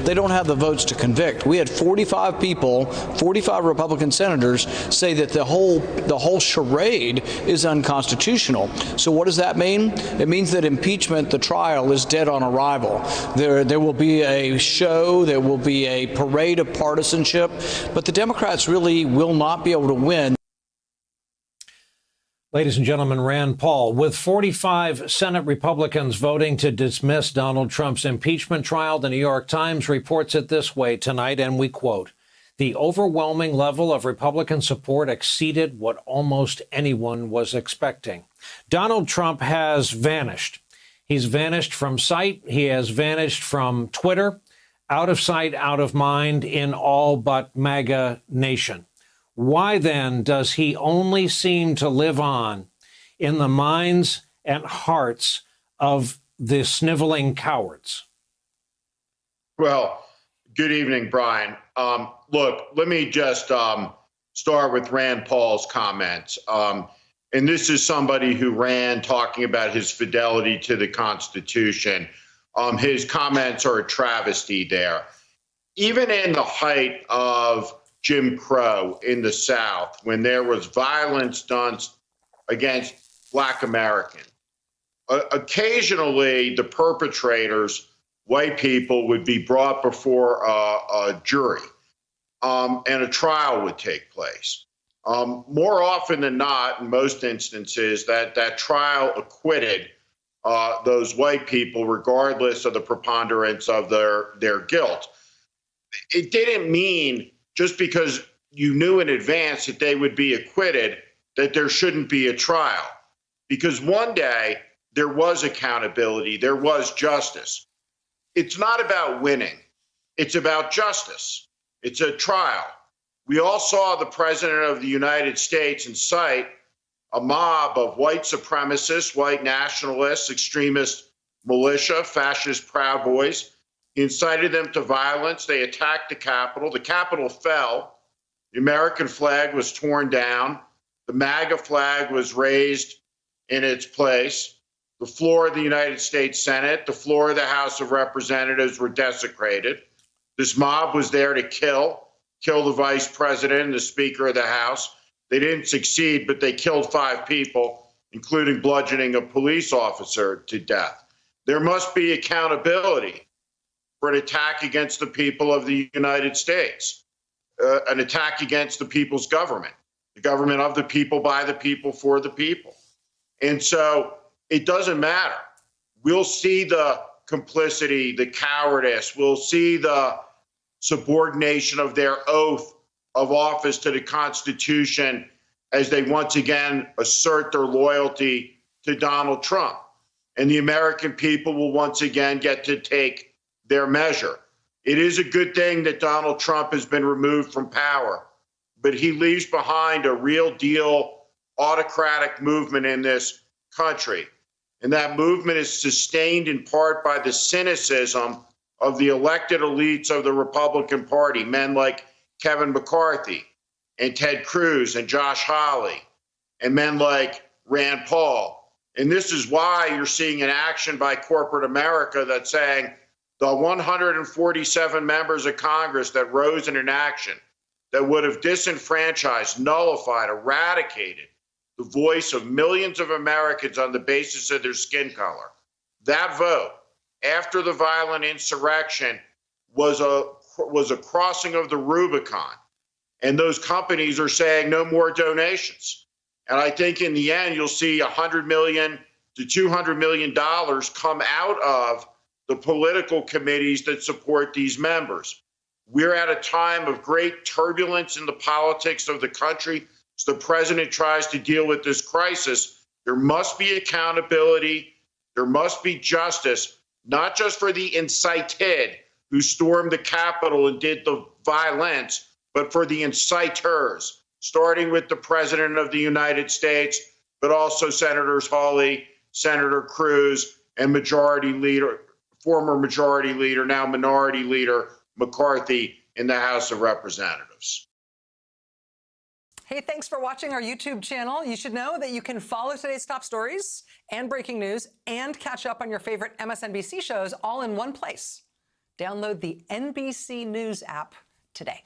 They don't have the votes to convict. We had 45 people, 45 Republican senators say that the whole charade is unconstitutional. So what does that mean? It means that impeachment, the trial, is dead on arrival. There will be a show, there will be a parade of partisanship, but the Democrats really will not be able to win. Ladies and gentlemen, Rand Paul, with 45 Senate Republicans voting to dismiss Donald Trump's impeachment trial, the New York Times reports it this way tonight, and we quote, "The overwhelming level of Republican support exceeded what almost anyone was expecting. Donald Trump has vanished. He's vanished from sight. He has vanished from Twitter, out of sight, out of mind in all but MAGA nation. Why then does he only seem to live on in the minds and hearts of the sniveling cowards?" Well, good evening, Brian. Look, let me just start with Rand Paul's comments. And this is somebody who ran talking about his fidelity to the Constitution. His comments are a travesty there. Even in the height of Jim Crow in the South, when there was violence done against Black Americans, occasionally the perpetrators, white people, would be brought before a jury, and a trial would take place. More often than not, in most instances, that trial acquitted those white people, regardless of the preponderance of their guilt. It didn't mean just because you knew in advance that they would be acquitted that there shouldn't be a trial. Because one day there was accountability, there was justice. It's not about winning, it's about justice. It's a trial. We all saw the President of the United States incite a mob of white supremacists, white nationalists, extremist militia, fascist Proud Boys. He incited them to violence. They attacked the Capitol. The Capitol fell. The American flag was torn down. The MAGA flag was raised in its place. The floor of the United States Senate, the floor of the House of Representatives were desecrated. This mob was there to kill the Vice President and the Speaker of the House. They didn't succeed, but they killed 5 people, including bludgeoning a police officer to death. There must be accountability for an attack against the people of the United States, an attack against the people's government, the government of the people, by the people, for the people. And so it doesn't matter. We'll see the complicity, the cowardice. We'll see the subordination of their oath of office to the Constitution as they once again assert their loyalty to Donald Trump. And the American people will once again get to take their measure. It is a good thing that Donald Trump has been removed from power, but he leaves behind a real deal autocratic movement in this country. And that movement is sustained in part by the cynicism of the elected elites of the Republican Party, men like Kevin McCarthy and Ted Cruz and Josh Hawley, and men like Rand Paul. And this is why you're seeing an action by corporate America that's saying, the 147 members of Congress that rose in an action that would have disenfranchised, nullified, eradicated the voice of millions of Americans on the basis of their skin color. That vote, after the violent insurrection, was a crossing of the Rubicon. And those companies are saying no more donations. And I think in the end, you'll see $100 million to $200 million come out of the political committees that support these members. We're at a time of great turbulence in the politics of the country. As the president tries to deal with this crisis, there must be accountability. There must be justice, not just for the incited who stormed the Capitol and did the violence, but for the inciters, starting with the President of the United States, but also Senators Hawley, Senator Cruz, and former Majority Leader, now Minority Leader McCarthy in the House of Representatives. Hey, thanks for watching our YouTube channel. You should know that you can follow today's top stories and breaking news and catch up on your favorite MSNBC shows all in one place. Download the NBC News app today.